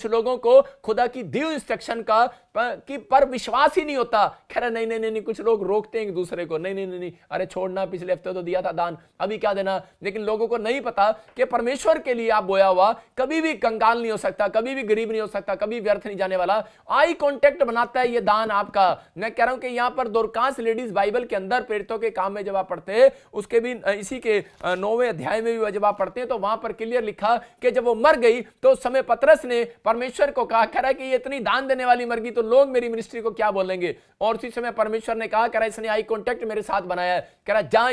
कुछ लोगों को खुदा की दी हुई इंस्ट्रक्शन का पर विश्वास ही नहीं होता। कह रहा नहीं नहीं नहीं, कुछ लोग रोकते हैं एक दूसरे को, नहीं नहीं नहीं नहीं, अरे छोड़ना, पिछले हफ्ते तो दिया था दान, अभी क्या देना। लेकिन लोगों को नहीं पता कि परमेश्वर के लिए आप बोया हुआ कभी भी कंगाल नहीं हो सकता, कभी भी गरीब नहीं हो सकता, कभी व्यर्थ नहीं जाने वाला। आई कांटेक्ट बनाता है ये दान आपका। मैं कह रहा हूं कि यहां पर दोरकास लेडीज बाइबल के अंदर प्रेरितों के काम में जब आप पढ़ते हैं, उसके भी इसी के 9वें अध्याय में भी जब आप पढ़ते हैं तो वहां पर क्लियर लिखा कि जब वो मर गई तो उस समय पतरस ने परमेश्वर को कहा, कह रहा है कि ये इतनी दान देने वाली मर गई तो लोग मेरी मिनिस्ट्री को क्या बोलेंगे। और उसी समय परमेश्वर ने कहा, कह रहा इसने आई कांटेक्ट मेरे साथ बनाया है, कह रहा जा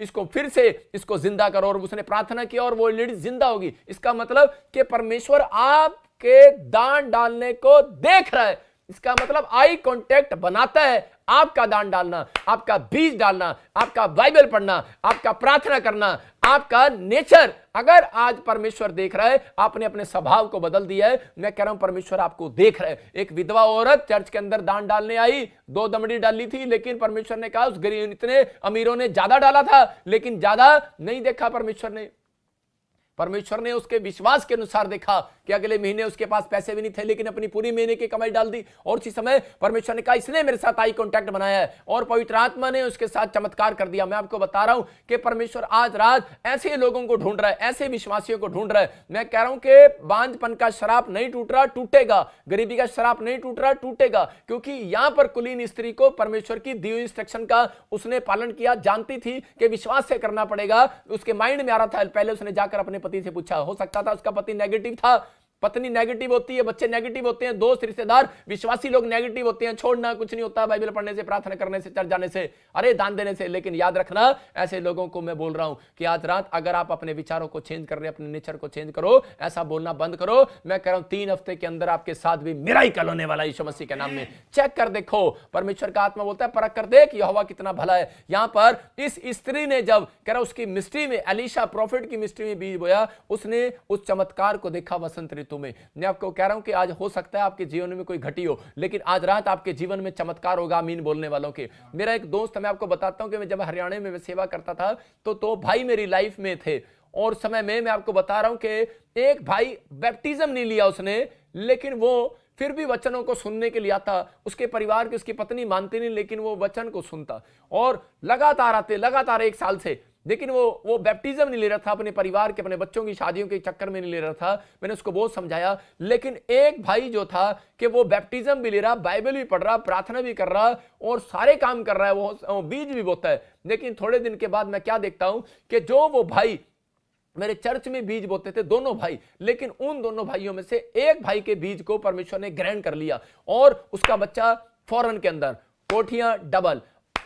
इसको फिर से इसको जिंदा करो। और उसने प्रार्थना की और वो लेडी जिंदा होगी। इसका मतलब कि परमेश्वर आपके दान डालने को देख रहा है। इसका मतलब आई कांटेक्ट बनाता है। आपका दान डालना, आपका बीज डालना, आपका बाइबल पढ़ना, आपका प्रार्थना करना, आपका नेचर, अगर आज परमेश्वर देख रहा है, आपने अपने स्वभाव को बदल दिया है, मैं कह रहा हूं परमेश्वर आपको देख रहा है। एक विधवा औरत चर्च के अंदर दान डालने आई, 2 दमड़ी डाली थी, लेकिन परमेश्वर ने कहा उस गरीब, इतने अमीरों ने ज्यादा डाला था लेकिन ज्यादा नहीं देखा परमेश्वर ने उसके विश्वास के अनुसार देखा कि अगले महीने उसके पास पैसे भी नहीं थे, लेकिन अपनी पूरी महीने की कमाई डाल दी। और उसी समय परमेश्वर ने कहा इसने मेरे साथ आई कांटेक्ट बनाया है और पवित्र आत्मा ने उसके साथ चमत्कार कर दिया। मैं आपको बता रहा हूं कि परमेश्वर आज रात ऐसे लोगों को ढूंढ रहा है, ऐसे विश्वासियों को ढूंढ रहा है। मैं कह रहा हूं कि बांझपन का श्राप नहीं टूट रहा, टूटेगा। गरीबी का श्राप नहीं टूट रहा, टूटेगा। क्योंकि यहां पर कुलीन स्त्री को परमेश्वर की दी हुई इंस्ट्रक्शन का उसने पालन किया, जानती थी कि विश्वास से करना पड़ेगा। उसके माइंड में आ रहा था, पहले उसने जाकर अपने पति से पूछा, हो सकता था उसका पति नेगेटिव था, पत्नी नेगेटिव होती है, बच्चे नेगेटिव होते हैं, दोस्त रिश्तेदार विश्वासी लोग नेगेटिव होते हैं। छोड़ना कुछ नहीं होता, बाइबल पढ़ने से, प्रार्थना करने से, चर्च जाने से, अरे दान देने से। लेकिन याद रखना, ऐसे लोगों को मैं बोल रहा हूं कि आज रात अगर आप अपने विचारों को चेंज कर रहे हैं, अपने नेचर को चेंज करो, ऐसा बोलना बंद करो। मैं कह रहा हूं 3 हफ्ते के अंदर आपके साथ भी मिराकल होने वाला है यीशु मसीह के नाम में। चेक कर देखो, परमेश्वर का आत्मा बोलता है परख कर देख यहोवा कितना भला है। यहां पर इस स्त्री ने जब कह रहा उसकी मिस्ट्री में, एलीशा प्रॉफिट की मिस्ट्री में बीज बोया, उसने उस चमत्कार को देखा वसंत ऋतु में। मैं आपको कह रहा हूं कि आज हो सकता है आपके जीवन में कोई घटी हो, लेकिन आज रात आपके जीवन में चमत्कार होगा। आमीन बोलने वालों के। मेरा एक दोस्त, मैं आपको बताता हूं कि मैं जब हरियाणा में सेवा करता था तो भाई मेरी लाइफ में थे। और समय में मैं आपको बता रहा हूं कि एक भाई बैप्टिज्म नहीं लिया उसने, लेकिन वो फिर भी वचनों को सुनने के लिए आता। उसके परिवार की, उसकी पत्नी मानती नहीं, लेकिन वो वचन को सुनता और लगातार आते, लगातार 1 साल से। लेकिन वो बैप्टिज्म नहीं ले रहा था, अपने परिवार के, अपने बच्चों की शादियों के चक्कर में नहीं ले रहा था। मैंने उसको बहुत समझाया। लेकिन एक भाई जो था कि वो बैप्टिज्म भी ले रहा, बाइबल भी पढ़ रहा, प्रार्थना भी कर रहा और सारे काम कर रहा है, वो बीज भी बोता है। लेकिन थोड़े दिन के बाद मैं क्या देखता हूं कि जो वो भाई मेरे चर्च में बीज बोते थे, दोनों भाई, लेकिन उन दोनों भाइयों में से एक भाई के बीज को परमेश्वर ने ग्रहण कर लिया और उसका बच्चा फॉरेन के अंदर, कोठियां डबल,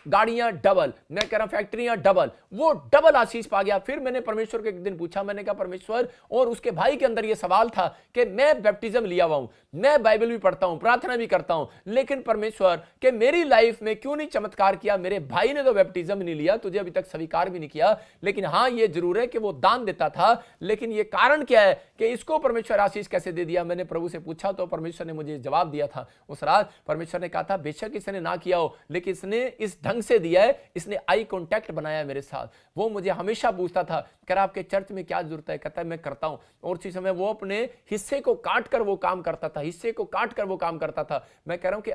गाड़ियां डबल, मैं कह रहा हूं फैक्ट्रियां डबल, वो डबल आशीष पा गया। फिर मैंने परमेश्वर को एक दिन पूछा, मैंने कहा परमेश्वर, और उसके भाई के अंदर यह सवाल था कि मैं बैप्टिज्म लिया हुआ हूं, मैं बाइबल भी पढ़ता हूं, प्रार्थना भी करता हूं, लेकिन परमेश्वर के मेरी लाइफ में क्यों नहीं चमत्कार किया। मेरे भाई ने तो बैप्टिज्म नहीं लिया, तुझे अभी तक स्वीकार भी नहीं किया, लेकिन हां यह जरूर है कि वो दान देता था। लेकिन यह कारण क्या है कि इसको परमेश्वर आशीष कैसे दे दिया। मैंने प्रभु से पूछा तो परमेश्वर ने मुझे जवाब दिया था। उस रात परमेश्वर ने कहा था, बेशक इसने ना किया हो, लेकिन इसने इस ढंग से दिया है, इसने आई कांटेक्ट बनाया मेरे साथ। वो मुझे हमेशा पूछता था, कह रहा आपके चर्च में क्या जरूरत है, कहता है मैं करता हूं। और उसी समय वो अपने हिस्से को काट कर वो काम करता था, हिस्से को काट कर वो काम करता था। मैं कह रहा हूं कि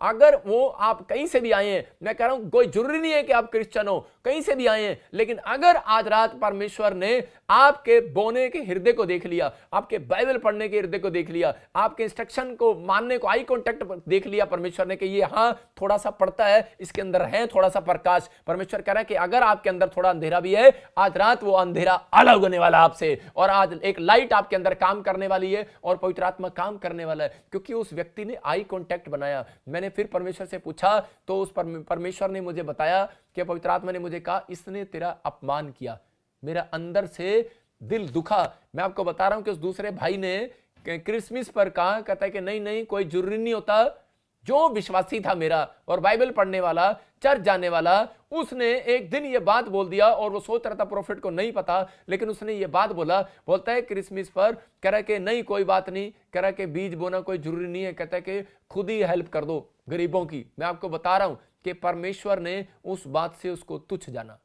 अगर वो आप कहीं से भी आए हैं, मैं कह रहा हूं कोई जरूरी नहीं है कि आप क्रिश्चियन हो, कहीं से भी आए हैं, लेकिन अगर आज रात परमेश्वर ने आपके बोने के हृदय को देख लिया, आपके बाइबल पढ़ने के हृदय को देख लिया, आपके इंस्ट्रक्शन को मानने को, आई कांटेक्ट देख लिया परमेश्वर ने कि ये हां थोड़ा सा पड़ता है, इसके अंदर है थोड़ा सा प्रकाश। परमेश्वर कह रहा है कि अगर आपके अंदर थोड़ा अंधेरा भी है, आज रात वो अंधेरा अलग होने वाला आपसे, और आज एक लाइट आपके अंदर काम करने वाली है और पवित्र आत्मा काम करने वाला है, क्योंकि उस व्यक्ति ने आई कांटेक्ट बनाया। मैंने फिर परमेश्वर से पूछा तो उस परमेश्वर ने मुझे बताया कि पवित्र आत्मा ने मुझे कहा, इसने तेरा अपमान किया। मेरा अंदर से दिल दुखा। मैं आपको बता रहा हूं कि उस दूसरे भाई ने क्रिसमस पर कहा, कहता है कि नहीं नहीं, कोई जरूरी नहीं होता। जो विश्वासी था मेरा और बाइबल पढ़ने वाला, चर्च जाने वाला, उसने एक दिन ये बात बोल दिया और वो सोच रहा था प्रॉफिट को नहीं पता, लेकिन उसने ये बात बोलता है क्रिसमस पर, कह रहा कि नहीं कोई बात नहीं, कह रहा कि बीज बोना कोई जरूरी नहीं है, कहता है कि खुद ही हेल्प कर दो गरीबों की। मैं आपको बता रहा हूं कि परमेश्वर ने उस बात से उसको तुच्छ जाना।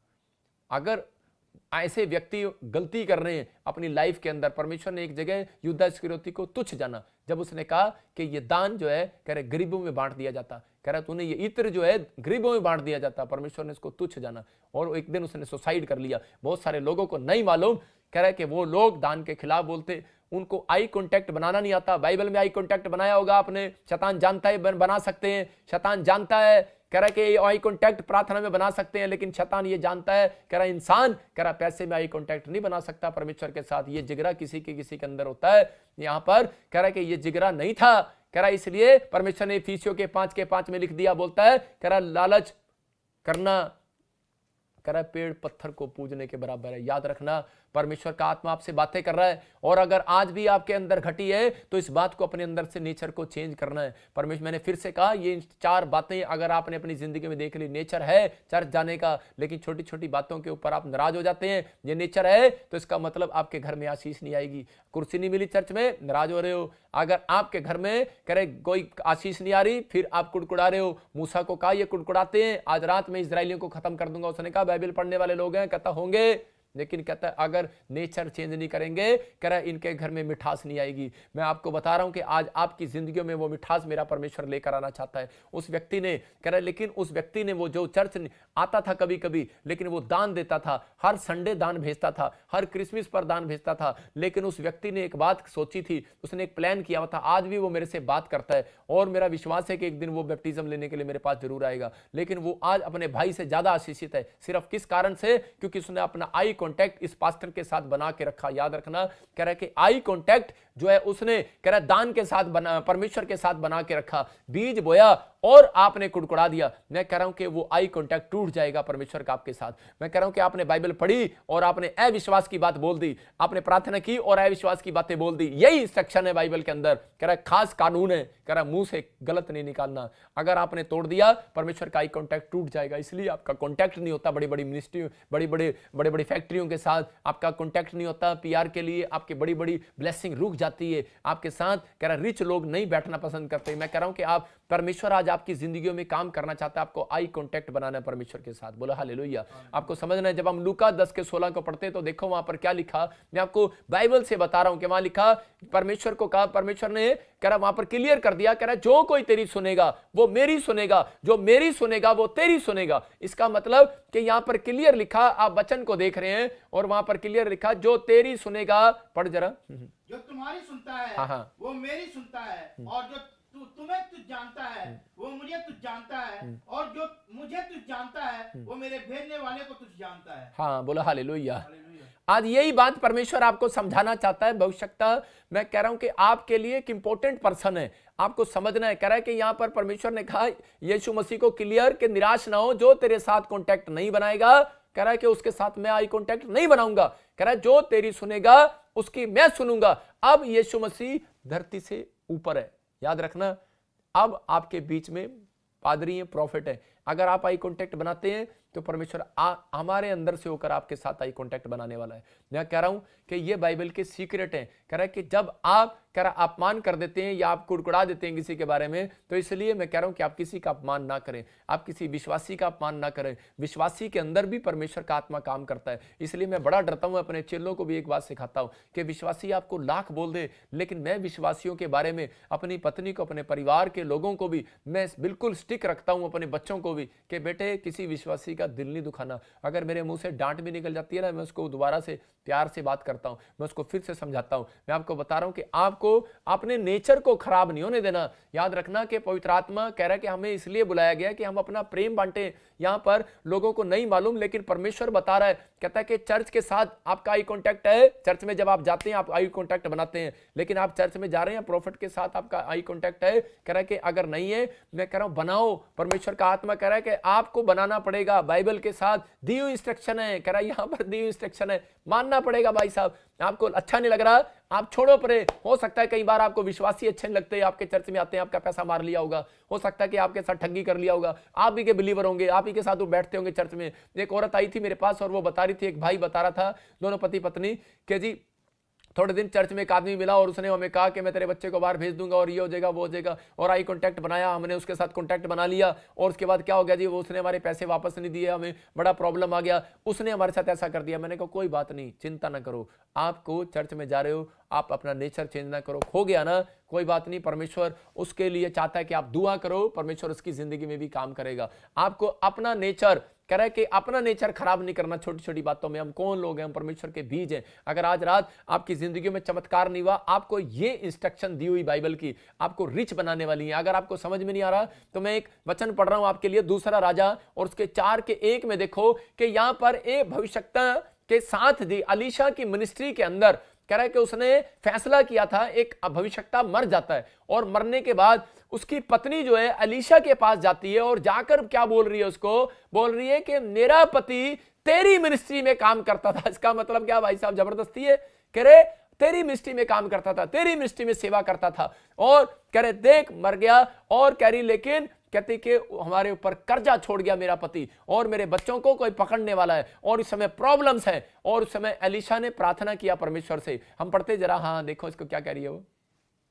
अगर ऐसे व्यक्ति गलती कर रहे हैं अपनी लाइफ के अंदर। परमेश्वर ने एक जगह यूदा इस्करियोती को तुच्छ जाना, जब उसने कहा कि ये दान जो है कह रहे गरीबों में बांट दिया जाता, कह रहा तूने ये इत्र जो है गरीबों में बांट दिया जाता। परमेश्वर ने इसको तुच्छ जाना और एक दिन उसने सुसाइड कर लिया। बहुत सारे लोगों को नहीं मालूम, कह रहा है कि वो लोग दान के खिलाफ बोलते, उनको आई कांटेक्ट बनाना नहीं आता। बाइबल में आई कांटेक्ट बनाया होगा आपने, शैतान जानता है बना सकते हैं, शैतान जानता है, कह रहा है कि आई कांटेक्ट प्रार्थना में बना सकते हैं, लेकिन शैतान ये जानता है, कह रहा इंसान कह रहा पैसे में आई कांटेक्ट नहीं बना सकता परमेश्वर के साथ। ये जिगरा किसी के अंदर होता है। यहां पर कह रहा है कि ये जिगरा नहीं था, कह रहा इसलिए परमेश्वर ने इफिसियों के 5:5 में लिख दिया, बोलता है कह रहा लालच करना कह रहा पेड़ पत्थर को पूजने के बराबर है। याद रखना, परमेश्वर का आत्मा आपसे बातें कर रहा है, और अगर आज भी आपके अंदर घटी है तो इस बात को अपने अंदर से नेचर को चेंज करना है। परमेश्वर, मैंने फिर से कहा, ये 4 बातें अगर आपने अपनी जिंदगी में देख ली, नेचर है चर्च जाने का, लेकिन छोटी छोटी बातों के ऊपर आप नाराज हो जाते हैं, ये नेचर है, तो इसका मतलब आपके घर में आशीष नहीं आएगी। कुर्सी नहीं मिली चर्च में, नाराज हो रहे हो। अगर आपके घर में करे कोई आशीष नहीं आ रही, फिर आप कुड़कुड़ा रहे हो। मूसा को कहा ये कुड़कुड़ाते हैं, आज रात में इजरायलियों को खत्म कर दूंगा। उसने कहा बाइबल पढ़ने वाले लोग हैं, कहता होंगे, लेकिन कहता है अगर नेचर चेंज नहीं करेंगे, कह रहा है इनके घर में मिठास नहीं आएगी। मैं आपको बता रहा हूं कि आज आपकी जिंदगी में वो मिठास मेरा परमेश्वर लेकर आना चाहता है। उस व्यक्ति ने कह रहा है, लेकिन उस व्यक्ति ने वो जो चर्च आता था कभी कभी, लेकिन वो दान देता था, हर संडे दान भेजता था, हर क्रिसमस पर दान भेजता था, लेकिन उस व्यक्ति ने एक बात सोची थी, उसने एक प्लान किया हुआ था। आज भी वो मेरे से बात करता है और मेरा विश्वास है कि एक दिन वो बैप्टिज्म लेने के लिए मेरे पास जरूर आएगा। लेकिन वो आज अपने भाई से ज्यादा आशीषित है। सिर्फ किस कारण से? क्योंकि उसने अपना आई कांटेक्ट इस पास्टर के साथ बना के रखा। याद रखना, कह रहा है कि आई कांटेक्ट जो है उसने कह रहा है दान के साथ बना, परमेश्वर के साथ बना के रखा। बीज बोया और आपने कुड़कुड़ा दिया। मैं कह रहा हूं कि वो आई कांटेक्ट टूट जाएगा परमेश्वर का आपके साथ। मैं कह रहा हूं कि आपने बाइबल पढ़ी और आपने अविश्वास की बात बोल दी, आपने प्रार्थना की और अविश्वास की बातें बोल दी। यही इंस्ट्रक्शन है बाइबल के अंदर। कह रहा है खास कानून है, कह रहा है मुंह से गलत नहीं निकालना। अगर आपने तोड़ दिया, परमेश्वर का आई कांटेक्ट टूट जाएगा। इसलिए आपका कांटेक्ट नहीं होता बड़ी बड़ी मिनिस्ट्री, बड़ी बड़ी फैक्ट्रियों के साथ आपका कांटेक्ट नहीं होता। पीआर के लिए आपकी बड़ी बड़ी ब्लेसिंग रुक जाती है आपके साथ। कह रहा रिच लोग नहीं बैठना पसंद करते। मैं कह रहा हूं कि आप, परमेश्वर आज आपकी जिंदगियों में काम करना चाहता है। आपको आई कांटेक्ट बनाना है परमेश्वर के साथ। बोला हालेलुया। आपको समझना है, जब हम लूका 10:16 को पढ़ते हैं तो देखो वहां पर क्या लिखा। मैं आपको बाइबल से बता रहा हूं कि वहां लिखा, परमेश्वर को कहा, परमेश्वर ने कह रहा वहां पर क्लियर कर दिया, कह रहा जो कोई तेरी सुनेगा वो मेरी सुनेगा, जो मेरी सुनेगा वो तेरी सुनेगा। इसका मतलब कि यहां पर क्लियर लिखा, आप वचन को देख रहे हैं और वहां पर क्लियर लिखा, जो तेरी सुनेगा। पढ़ जरा। जो तुम्हारी सुनता है हाँ। वो मेरी सुनता है, और जो तुम्हें तुझ जानता है वो मुझे तुझ जानता है, और जो मुझे तुझ जानता है वो मेरे भेजने वाले को तुझ जानता है। हाँ, बोला हालेलुया। आज यही बात परमेश्वर आपको समझाना चाहता है। भविष्यता मैं कह रहा हूं कि आपके लिए एक इंपॉर्टेंट पर्सन है, आपको समझना है। कह रहा है कि यहां पर परमेश्वर ने कहा यीशु मसीह को क्लियर कि निराश ना हो, जो तेरे साथ कांटेक्ट नहीं बनाएगा, कह रहा है कि उसके साथ मैं आई कांटेक्ट नहीं बनाऊंगा। कह रहा है जो तेरी सुनेगा उसकी मैं सुनूंगा। अब यीशु मसीह धरती से ऊपर है। याद रखना, अब आपके बीच में पादरी हैं, प्रॉफिट है। अगर आप आई कांटेक्ट बनाते हैं तो परमेश्वर हमारे अंदर से होकर आपके साथ आई कांटेक्ट बनाने वाला है। मैं कह रहा हूं कि ये बाइबल के सीक्रेट हैं। कह रहा है कि जब आप कह रहा अपमान कर देते हैं या आप कुड़कुड़ा देते हैं किसी के बारे में, तो इसलिए मैं कह रहा हूं कि आप किसी का अपमान ना करें, आप किसी विश्वासी का अपमान ना करें। विश्वासी के अंदर भी परमेश्वर का आत्मा काम करता है। इसलिए मैं बड़ा डरता हूं, अपने चेलों को भी एक बात सिखाता हूं कि विश्वासी आपको लाख बोल दे, लेकिन मैं विश्वासियों के बारे में, अपनी पत्नी को, अपने परिवार के लोगों को भी मैं बिल्कुल स्टिक रखता हूं, अपने बच्चों को भी, कि बेटे किसी विश्वासी का दिल नहीं दुखाना। अगर मेरे मुंह से डांट भी निकल जाती है ना, मैं उसको दोबारा से प्यार से बात करता हूं, मैं उसको फिर से समझाता हूं। मैं आपको बता रहा हूं कि आपको अपने नेचर को खराब नहीं होने देना। याद रखना कि पवित्र आत्मा कह रहा है कि हमें इसलिए बुलाया गया कि हम अपना प्रेम बांटे। यहां पर लोगों को नहीं मालूम, लेकिन परमेश्वर बता रहा है, कहता है कि चर्च के साथ आपका आई कांटेक्ट है। चर्च में जब आप जाते हैं आप आई कांटेक्ट बनाते हैं, लेकिन आप चर्च में जा रहे हैं, प्रॉफिट के साथ आपका आई कांटेक्ट है। कह रहा है कि अगर नहीं है, मैं कह रहा हूं बनाओ। परमेश्वर का आत्मा कह रहा है कि आपको बनाना पड़ेगा। बाइबल के साथ दी हुई इंस्ट्रक्शन है। कह रहा है यहां पर दी हुई इंस्ट्रक्शन है, मानना पड़ेगा। भाई साहब आपको अच्छा नहीं लग रहा, आप छोड़ो परे। हो सकता है कई बार आपको विश्वासी अच्छे नहीं लगते, आपके चर्च में आते हैं, आपका पैसा मार लिया होगा, हो सकता है कि आपके साथ ठगी कर लिया होगा, आप ही के बिलीवर होंगे, आप ही के साथ वो बैठते होंगे चर्च में। एक औरत आई थी मेरे पास और वो बता रही थी, एक भाई बता रहा था, दोनों पति पत्नी, कि जी थोड़े दिन चर्च में एक आदमी मिला और उसने हमें कहा कि मैं तेरे बच्चे को बाहर भेज दूंगा और ये हो जाएगा वो हो जाएगा, और आई कांटेक्ट बनाया, हमने उसके साथ कांटेक्ट बना लिया, और उसके बाद क्या हो गया जी, वो उसने हमारे पैसे वापस नहीं दिए, हमें बड़ा प्रॉब्लम आ गया, उसने हमारे साथ ऐसा कर दिया। मैंने कहा कोई बात नहीं, चिंता ना करो, आपको चर्च में जा रहे हो, आप अपना नेचर चेंज ना करो, खो गया ना कोई बात नहीं, परमेश्वर उसके लिए चाहता है कि आप दुआ करो, परमेश्वर उसकी जिंदगी में भी काम करेगा। आपको अपना नेचर कह रहा है कि अपना नेचर खराब नहीं करना छोटी छोटी बातों में। हम कौन लोग हैं, हम परमेश्वर के बीज हैं। अगर आज रात आपकी जिंदगी में चमत्कार नहीं हुआ, आपको ये इंस्ट्रक्शन दी हुई बाइबल की आपको रिच बनाने वाली है। अगर आपको समझ में नहीं आ रहा तो मैं एक वचन पढ़ रहा हूं आपके लिए, दूसरा राजा और उसके 4:1 में देखो कि यहां पर एक भविष्यवक्ता के साथ दी अलीशा की मिनिस्ट्री के अंदर कह रहा है कि उसने फैसला किया था, एक भविष्यवक्ता मर जाता है और मरने के बाद उसकी पत्नी जो है अलीशा के पास जाती है और जाकर क्या बोल रही है, उसको बोल रही है कि मेरा पति तेरी मिनिस्ट्री में काम करता था। इसका मतलब क्या भाई साहब, जबरदस्ती है। कह रहे तेरी मिनिस्ट्री में काम करता था, तेरी मिनिस्ट्री में सेवा करता था, और कह रहे देख मर गया, और कह रही लेकिन कहती कि हमारे ऊपर कर्जा छोड़ गया मेरा पति, और मेरे बच्चों को कोई पकड़ने वाला है, और इस समय प्रॉब्लम्स है। और उस समय एलीशा ने प्रार्थना किया परमेश्वर से। हम पढ़ते जरा, हाँ देखो इसको क्या कह रही है वो।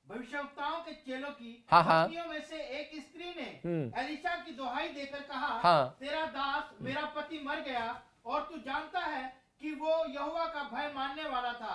भविष्यवक्ताओं के चेलों की हाँ। पत्नियों में से एक स्त्री ने एलीशा की दुहाई देकर कहा, हाँ। तेरा दास मेरा पति मर गया, और तू जानता है कि वो यहोवा का भय मानने वाला था,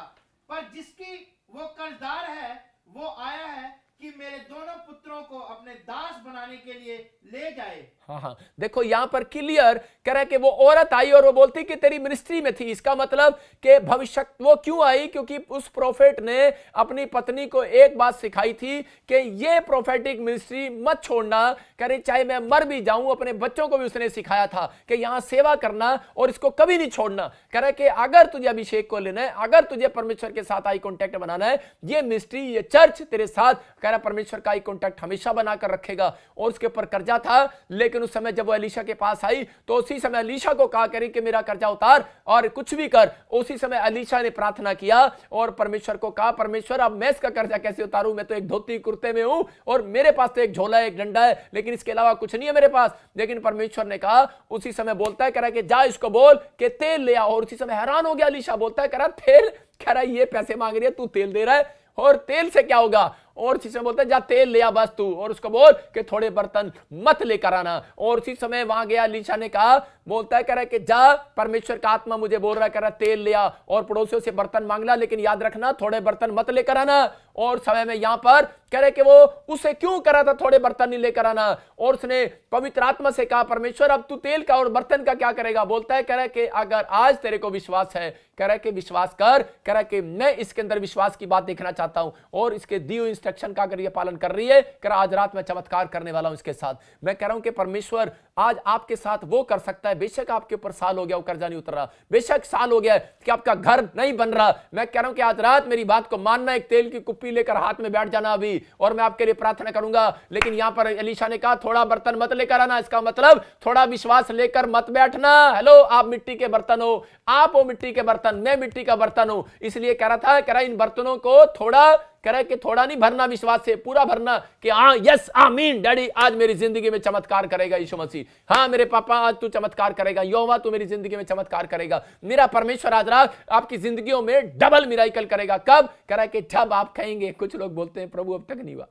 पर जिसकी वो कर्जदार है वो आया है कि मेरे दोनों पुत्रों को अपने दास बनाने के लिए ले जाए। हाँ, देखो यहां पर क्लियर कह रहा है कि वो औरत आई और वो बोलती कि तेरी मिनिस्ट्री में थी। इसका मतलब कि भविष्य वो क्यों आई, क्योंकि उस प्रोफेट ने अपनी पत्नी को एक बात सिखाई थी कि ये प्रोफेटिक मिनिस्ट्री मत छोड़ना। कह रही चाहे मैं मर भी जाऊं, अपने बच्चों को भी उसने सिखाया था कि यहां सेवा करना और इसको कभी नहीं छोड़ना। कह रहा है कि अगर तुझे अभिषेक को लेना है, अगर तुझे परमेश्वर के साथ आई कॉन्टैक्ट बनाना है, ये मिनिस्ट्री ये चर्च तेरे साथ कह रहा परमेश्वर का आई कॉन्टैक्ट हमेशा बनाकर रखेगा। और उसके ऊपर कर्जा था, लेकिन उस समय जब वो एलीशा के पास आई तो उसी समय एलीशा को कहा करी कि मेरा कर्जा उतार और कुछ भी कर। उसी समय एलीशा ने प्रार्थना किया और परमेश्वर को कहा, परमेश्वर अब मैं इसका कर्जा कैसे उतारूं, मैं तो एक धोती कुर्ते में हूं और मेरे पास तो एक झोला है, एक डंडा है, लेकिन इसके अलावा कुछ नहीं है मेरे पास। लेकिन परमेश्वर ने कहा, उसी समय बोलता है कह रहा कि जा इसको बोल कि तेल ले आओ। और उसी समय हैरान हो गया एलीशा, बोलता है कह रहा तेल, कह रहा ये पैसे मांग रही है, तू तेल दे रहा है और तेल से क्या होगा। और उसी समय बोलता है जा तेल ले आ बस तू, और उसको बोल कि थोड़े बर्तन मत लेकर आना। और उसी समय वहां गया एलीशा ने कहा, बोलता है कह रहा कि जा परमेश्वर का आत्मा मुझे बोल रहा है, कह रहा तेल ले आ और पड़ोसियों से बर्तन मांगना, लेकिन याद रखना थोड़े बर्तन मत लेकर आना। और समय में यहां पर कह रहे कि वो उसे क्यों करा था थोड़े बर्तन नहीं लेकर आना। और उसने पवित्र आत्मा से कहा, परमेश्वर अब तू तेल का और बर्तन का क्या करेगा। बोलता है कह रहा कि अगर आज तेरे को विश्वास है, कह रहा कि विश्वास कर, कह रहा कि मैं इसके अंदर विश्वास की बात देखना चाहता हूं। और इसके दी हुई इंस्ट्रक्शन का अगर ये पालन कर रही है, कह रहा आज रात में चमत्कार करने वाला हूं इसके साथ। मैं कह रहा हूं कि परमेश्वर आज आपके साथ वो कर सकता है। बेशक आपके ऊपर साल हो गया वो कर्जा नहीं उतर रहा, बेशक साल हो गया है कि आपका घर नहीं बन रहा, मैं कह रहा हूं कि आज रात मेरी बात को मानना, एक तेल की कुप्पी लेकर हाथ में बैठ जाना अभी, और मैं आपके लिए प्रार्थना करूंगा। लेकिन यहां पर एलीशा ने कहा थोड़ा बर्तन मत लेकर आना, इसका मतलब थोड़ा विश्वास लेकर मत बैठना। हेलो, आप मिट्टी के बर्तन हो, आप हो मिट्टी के बर्तन, मैं मिट्टी का बर्तन हूं। इसलिए कह रहा था, कह रहा इन बर्तनों को थोड़ा, कह रहा कि थोड़ा नहीं भरना, विश्वास से पूरा भरना कि हाँ यस आमीन डैडी आज मेरी जिंदगी में चमत्कार करेगा यीशु मसीह। हाँ मेरे पापा आज तू चमत्कार करेगा, यहोवा तू मेरी जिंदगी में चमत्कार करेगा। मेरा परमेश्वर आज रात आपकी जिंदगियों में डबल मिराकल करेगा। कब? कह रहा कि जब आप कहेंगे। कुछ लोग बोलते हैं प्रभु अब तक नहीं हुआ,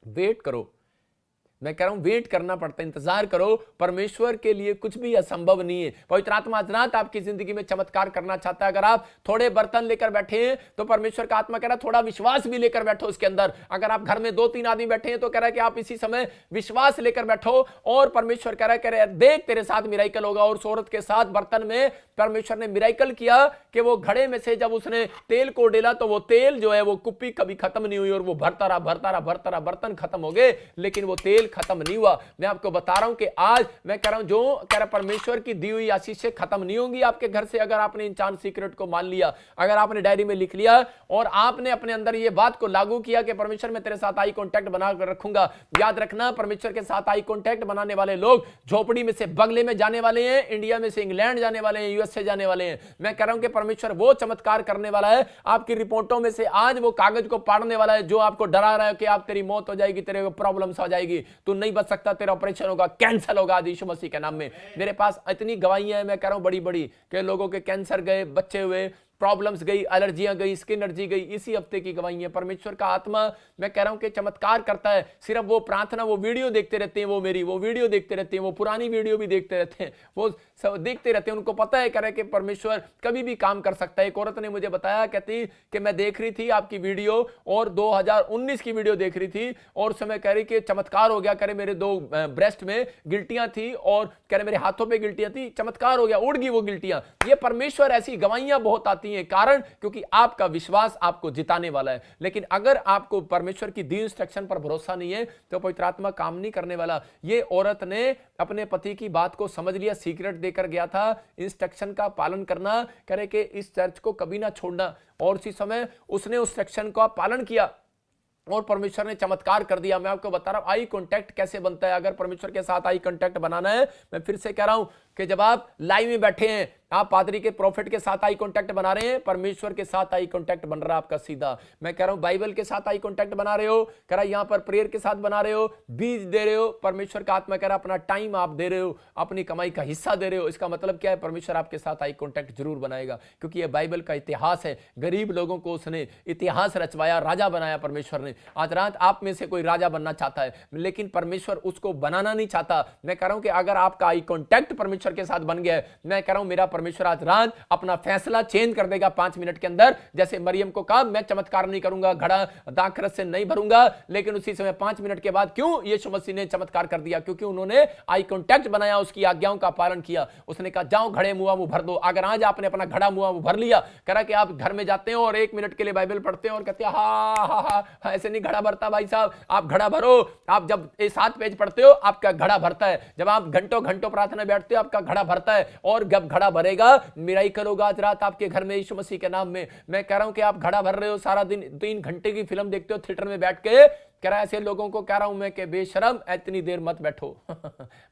वेट करो। मैं कह रहा हूं वेट करना पड़ता है, इंतजार करो। परमेश्वर के लिए कुछ भी असंभव नहीं है। पवित्र आत्मा आज रात आपकी जिंदगी में चमत्कार करना चाहता है। अगर आप थोड़े बर्तन लेकर बैठे हैं तो परमेश्वर का आत्मा कह रहा है थोड़ा विश्वास भी लेकर बैठो उसके अंदर। अगर आप घर में 2-3 आदमी बैठे हैं तो कह रहा है कि आप इसी समय विश्वास लेकर बैठो और परमेश्वर कह रहा है देख तेरे साथ मिराकल होगा। और उस औरत के साथ बर्तन में परमेश्वर ने मिराकल किया कि वो घड़े में से जब उसने तेल को डाला तो वो तेल जो है वो कुप्पी कभी खत्म नहीं हुई और वो भरता रहा, बर्तन खत्म हो गए लेकिन वो तेल खत्म नहीं हुआ। मैं आपको बता रहा हूं कि आज मैं कह रहा हूं जो कह रहा परमेश्वर की दी हुई आशीष खत्म नहीं होंगी आपके घर से। अगर आपने इन चांद सीक्रेट को मान लिया, अगर आपने डायरी में लिख लिया और आपने अपने अंदर ये बात को लागू किया कि परमेश्वर मैं तेरे साथ आई कॉन्टैक्ट बना कर रखूंगा। याद रखना परमेश्वर के साथ आई कॉन्टैक्ट बनाने वाले लोग झोपड़ी में से बंगले में जाने वाले हैं, इंडिया में से इंग्लैंड जाने वाले हैं, यूएसए जाने वाले हैं। मैं कह रहा हूं कि परमेश्वर वो चमत्कार करने वाला है। आपकी रिपोर्टों में से आज वो कागज को पाड़ने वाला है जो आपको डरा रहा है कि आप तेरी मौत हो जाएगी, तेरे प्रॉब्लम्स हो जाएगी, तू नहीं बच सकता, तेरा ऑपरेशन होगा, कैंसर होगा आज यीशु मसीह के नाम में। मेरे पास इतनी गवाहियां हैं, मैं कह रहा हूं बड़ी बड़ी, कि लोगों के कैंसर गए, बच्चे हुए, प्रॉब्लम्स गई, एलर्जियां गई, स्किन एलर्जी गई, इसी हफ्ते की गवाही है। परमेश्वर का आत्मा, मैं कह रहा हूं कि चमत्कार करता है। सिर्फ वो प्रार्थना, वो वीडियो देखते रहते हैं, वो मेरी वो वीडियो देखते रहते हैं, वो पुरानी वीडियो भी देखते रहते हैं, वो सब देखते रहते हैं। उनको पता है करे कि परमेश्वर कभी भी काम कर सकता है। एक औरत ने मुझे बताया, कहती कि मैं देख रही थी आपकी वीडियो और 2019 की वीडियो देख रही थी और उस समय कह रही कि चमत्कार हो गया, करे मेरे 2 ब्रेस्ट में गिल्टियां थी और कह रहे मेरे हाथों पे गिल्टियां थी, चमत्कार हो गया, उड़ गई वो गिल्टियां। ये परमेश्वर, ऐसी गवाहियां बहुत आती हैं, कारण क्योंकि आपका विश्वास आपको जिताने वाला है। लेकिन अगर आपको परमेश्वर की दी इंस्ट्रक्शन पर भरोसा नहीं है तो पवित्र आत्मा काम नहीं करने वाला। ये औरत ने अपने पति की बात को समझ लिया, सीक्रेट देकर गया था, इंस्ट्रक्शन का पालन करना, करे कि इस चर्च को कभी ना छोड़ना, और उसी समय उसने उस इंस्ट्रक्शन का पालन किया और परमेश्वर ने चमत्कार कर दिया। मैं आपको बता रहा हूं आई कांटेक्ट कैसे बनता है। अगर परमेश्वर के साथ आई कांटेक्ट बनाना है, मैं फिर से कह रहा हूं कि जब आप लाइव में बैठे हैं, आप पादरी के प्रॉफिट के साथ आई कांटेक्ट बना रहे हैं, परमेश्वर के साथ आई कांटेक्ट बन रहा है आपका सीधा। मैं कह रहा हूं बाइबल के साथ आई कांटेक्ट बना रहे हो, कह रहा यहां पर प्रेयर के साथ बना रहे हो, बीज दे रहे हो, परमेश्वर का आत्मा कह रहा अपना टाइम आप दे रहे हो, अपनी कमाई का हिस्सा दे रहे हो। इसका मतलब क्या है? परमेश्वर आपके साथ आई कांटेक्ट जरूर बनाएगा, क्योंकि यह बाइबल का इतिहास है। गरीब लोगों को उसने इतिहास रचवाया, राजा बनाया परमेश्वर ने। आज रात आप में से कोई राजा बनना चाहता है, लेकिन परमेश्वर उसको बनाना नहीं चाहता। मैं कह रहा हूं कि अगर आपका आई कांटेक्ट परमेश्वर के साथ बन गया है, मैं कह रहा हूं मेरा परमेश्वर आज रात अपना फैसला चेंज कर देगा 5 मिनट के अंदर। जैसे मरियम को कहा मैं चमत्कार नहीं करूंगा, घड़ा दाखरस से नहीं भरूंगा, लेकिन उसी समय 5 मिनट के बाद क्यों यीशु मसीह ने चमत्कार कर दिया? क्योंकि उन्होंने आई कांटेक्ट बनाया, उसकी आज्ञाओं का पालन किया। उसने कहा जाओ घड़े मुआ मुंह भर दो। अगर आज आपने अपना घड़ा मुआ मुंह भर लिया, कह रहा कि आप घर में जाते हो और 1 मिनट के लिए बाइबल पढ़ते हो और कहते हैं हा, ऐसे नहीं घड़ा भरता भाई साहब, आप घड़ा भरो। आप जब 7 पेज पढ़ते हो आपका घड़ा भरता है, जब आप घंटों घंटों प्रार्थना बैठते हो आपका घड़ा भरता है, और जब घड़ा भरेगा मिराकल होगा आज रात आपके घर में यीशु मसीह के नाम में। मैं कह रहा हूं कि आप घड़ा भर रहे हो, सारा दिन 3 घंटे की फिल्म देखते हो थिएटर में बैठ के, कह रहा है ऐसे लोगों को कह रहा हूं मैं कि बेशरम इतनी देर मत बैठो।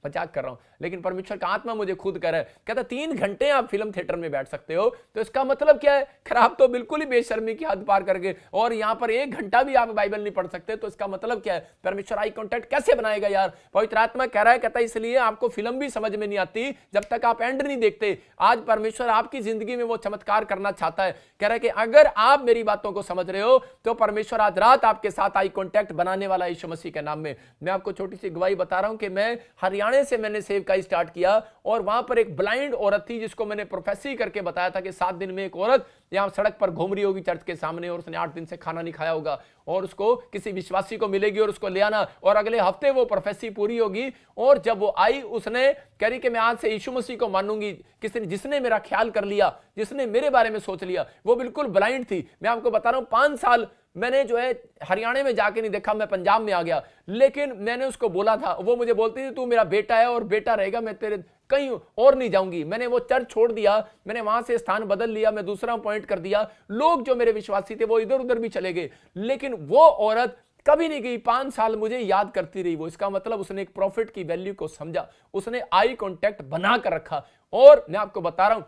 मजाक कर रहा हूं, लेकिन परमेश्वर का आत्मा मुझे खुद कह रहा है, कहता 3 घंटे आप फिल्म थिएटर में बैठ सकते हो, तो इसका मतलब क्या है? खराब तो बिल्कुल ही बेशर्मी की हद पार करके, और यहां पर 1 घंटा भी आप बाइबल नहीं पढ़ सकते, तो इसका मतलब क्या है? परमेश्वर आई कांटेक्ट कैसे बनाएगा यार? पवित्र आत्मा कह रहा है, कहता इसलिए आपको फिल्म भी समझ में नहीं आती जब तक आप एंड नहीं देखते। आज परमेश्वर आपकी जिंदगी में वो चमत्कार करना चाहता है। कह रहा है कि अगर आप मेरी बातों को समझ रहे हो तो परमेश्वर आज रात आपके साथ आई कांटेक्ट बनाने वाला यीशु मसीह के नाम में। मैं आपको छोटी सी गवाही बता रहा हूं कि मैं हरियाणा से मैंने सेवकाई स्टार्ट किया, और वहां पर एक ब्लाइंड औरत थी जिसको मैंने प्रोफेसी करके बताया था कि 7 दिन में एक औरत यहां सड़क पर घूम रही होगी चर्च के सामने, और उसने 8 दिन से खाना नहीं खाया होगा, और उसको किसी विश्वासी को मिलेगी और उसको ले आना, और अगले हफ्ते वो प्रोफेसी पूरी होगी। और जब वो आई, उसने कह रही कि मैं आज से यीशु मसीह को मानूंगी। जिसने मेरा ख्याल कर लिया, जिसने मेरे बारे में सोच लिया, वो बिल्कुल ब्लाइंड थी। मैं आपको बता रहा हूं 5 साल मैंने जो है हरियाणा में जाके नहीं देखा, मैं पंजाब में आ गया, लेकिन मैंने उसको बोला था, वो मुझे बोलती थी तू मेरा बेटा है और बेटा रहेगा, मैं तेरे कहीं और नहीं जाऊंगी। मैंने वो चर्च छोड़ दिया, मैंने वहां से स्थान बदल लिया, मैं दूसरा पॉइंट कर दिया। लोग जो मेरे विश्वासी थे वो इधर उधर भी चले गए, लेकिन वो औरत कभी नहीं गई। 5 साल मुझे याद करती रही वो। इसका मतलब उसने एक प्रॉफिट की वैल्यू को समझा, उसने आई कांटेक्ट बना कर रखा। और मैं आपको बता रहा हूं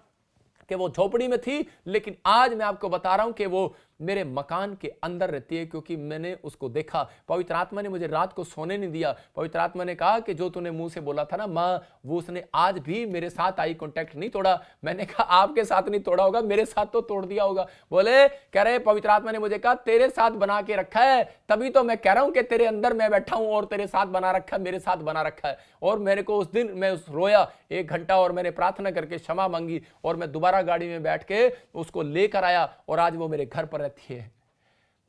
कि वो झोपड़ी में थी, लेकिन आज मैं आपको बता रहा हूं कि वो मेरे मकान के अंदर रहती है, क्योंकि मैंने उसको देखा। पवित्र आत्मा ने मुझे रात को सोने नहीं दिया। पवित्र आत्मा ने कहा कि जो तूने मुंह से बोला था ना मां, वो उसने आज भी मेरे साथ आई कांटेक्ट नहीं तोड़ा। मैंने कहा आपके साथ नहीं तोड़ा होगा, मेरे साथ तो तोड़ दिया होगा। बोले कह रहे पवित्र आत्मा ने मुझे कहा तेरे साथ बना के रखा है, तभी तो मैं कह रहा हूं कि तेरे अंदर मैं बैठा हूं और तेरे साथ बना रखा है, मेरे साथ बना रखा है। और मेरे को उस दिन मैं रोया 1 घंटा, और मैंने प्रार्थना करके क्षमा मांगी, और मैं दोबारा गाड़ी में बैठ के उसको लेकर आया, और आज वो मेरे घर पर रहती है,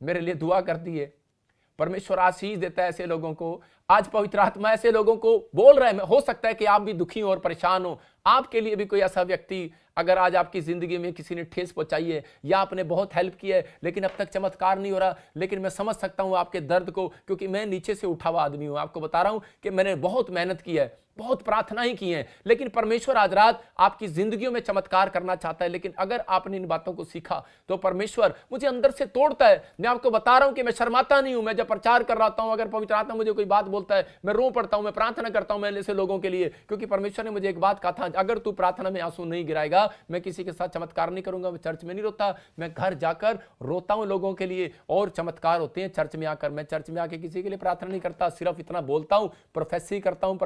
मेरे लिए दुआ करती है। परमेश्वर आशीष देता है ऐसे लोगों को। आज पवित्र आत्मा ऐसे लोगों को बोल रहा है। हो सकता है कि आप भी दुखी हो और परेशान हो, आपके लिए भी कोई ऐसा व्यक्ति, अगर आज आपकी जिंदगी में किसी ने ठेस पहुंचाई है या आपने बहुत हेल्प की है लेकिन अब तक चमत्कार नहीं हो रहा, लेकिन मैं समझ सकता हूं आपके दर्द को, क्योंकि मैं नीचे से उठा हुआ आदमी हूं। आपको बता रहा हूं कि मैंने बहुत मेहनत की है, बहुत प्रार्थनाएं की हैं, लेकिन परमेश्वर आज रात आपकी जिंदगियों में चमत्कार करना चाहता है। लेकिन अगर आपने इन बातों को सीखा तो परमेश्वर मुझे अंदर से तोड़ता है। मैं आपको बता रहा हूं कि मैं शर्माता नहीं हूं। मैं जब प्रचार कर रहा हूं, अगर पवित्र आत्मा मुझे कोई बात बोलता है, मैं रो पड़ता हूं, मैं प्रार्थना करता हूं मैं ऐसे लोगों के लिए, क्योंकि परमेश्वर ने मुझे एक बात कहा था, अगर तू प्रार्थना में आंसू नहीं गिराएगा, मैं किसी के साथ चमत्कार नहीं करूंगा। मैं चर्च में नहीं रोता, मैं घर जाकर रोता हूं लोगों के लिए, और चमत्कार होते हैं चर्च में आकर। मैं चर्च में आके किसी के लिए प्रार्थना नहीं करता, सिर्फ इतना बोलता हूं, प्रोफेसी करता हूं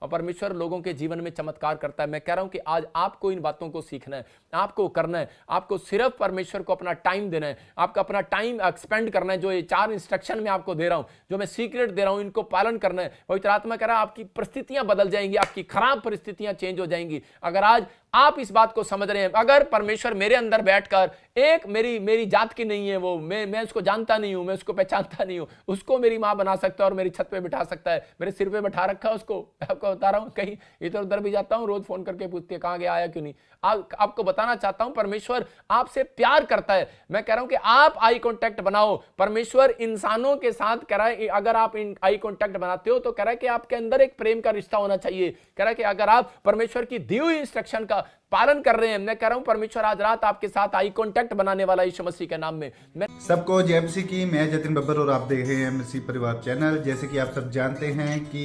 परमेश्वर लोगों के जीवन में चमत्कार करता है। मैं कह रहा हूं कि आज आपको इन बातों को सीखना है, आपको करना है, आपको सिर्फ परमेश्वर को अपना टाइम देना है, आपका अपना टाइम एक्सपेंड करना है। जो ये 4 इंस्ट्रक्शन मैं आपको दे रहा हूं, जो मैं सीक्रेट दे रहा हूं, इनको पालन करना है। पवित्र आत्मा कह रहा है आपकी परिस्थितियां बदल जाएंगी, आपकी खराब परिस्थितियां चेंज हो जाएंगी अगर आज आप इस बात को समझ रहे हैं। अगर परमेश्वर मेरे अंदर बैठकर, एक मेरी जात की नहीं है वो, मैं उसको जानता नहीं हूं, मैं उसको पहचानता नहीं हूं, उसको मेरी मां बना सकता है और मेरी छत पे बिठा सकता है, मेरे सिर पे बैठा रखा है उसको। आपको बता रहा हूं, कहीं इधर उधर भी जाता हूं, रोज फोन करके पूछते हैं कहां गया, आया क्यों नहीं। आपको बताना चाहता हूं परमेश्वर आपसे प्यार करता है। मैं कह रहा हूं कि आप आई कांटेक्ट बनाओ। परमेश्वर इंसानों के साथ कह रहा है, अगर आप आई कांटेक्ट बनाते हो तो कह रहा है कि आपके अंदर एक प्रेम का रिश्ता होना चाहिए। कह रहा है कि अगर आप परमेश्वर की दी हुई इंस्ट्रक्शन का पालन कर रहे हैं, मैं कह रहा हूं परमेश्वर आज रात आपके साथ आई कांटेक्ट बनाने वाला यीशु मसीह के नाम में। मैं सबको जय मसीह की। मैं जतिन बब्बर और आप देख रहे हैं मसीह परिवार चैनल। जैसे कि आप सब जानते हैं कि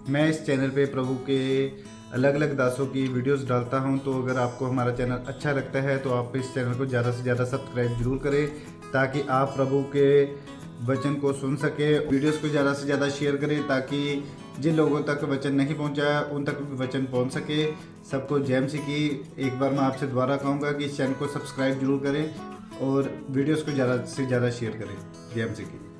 मैं इस चैनल पे प्रभु के अलग अलग दासों की वीडियोस डालता हूं, तो अगर आपको हमारा चैनल अच्छा लगता है तो आप इस चैनल को ज़्यादा से ज़्यादा सब्सक्राइब जरूर करें, ताकि आप प्रभु के वचन को सुन सके। वीडियोस को ज़्यादा से ज़्यादा शेयर करें, ताकि जिन लोगों तक वचन नहीं पहुंचा उन तक भी वचन पहुंच सके। सबको जय मसीह की। एक बार मैं आपसे दोबारा कहूँगा कि इस चैनल को सब्सक्राइब जरूर करें और वीडियोस को ज़्यादा से ज़्यादा शेयर करें। जय मसीह की।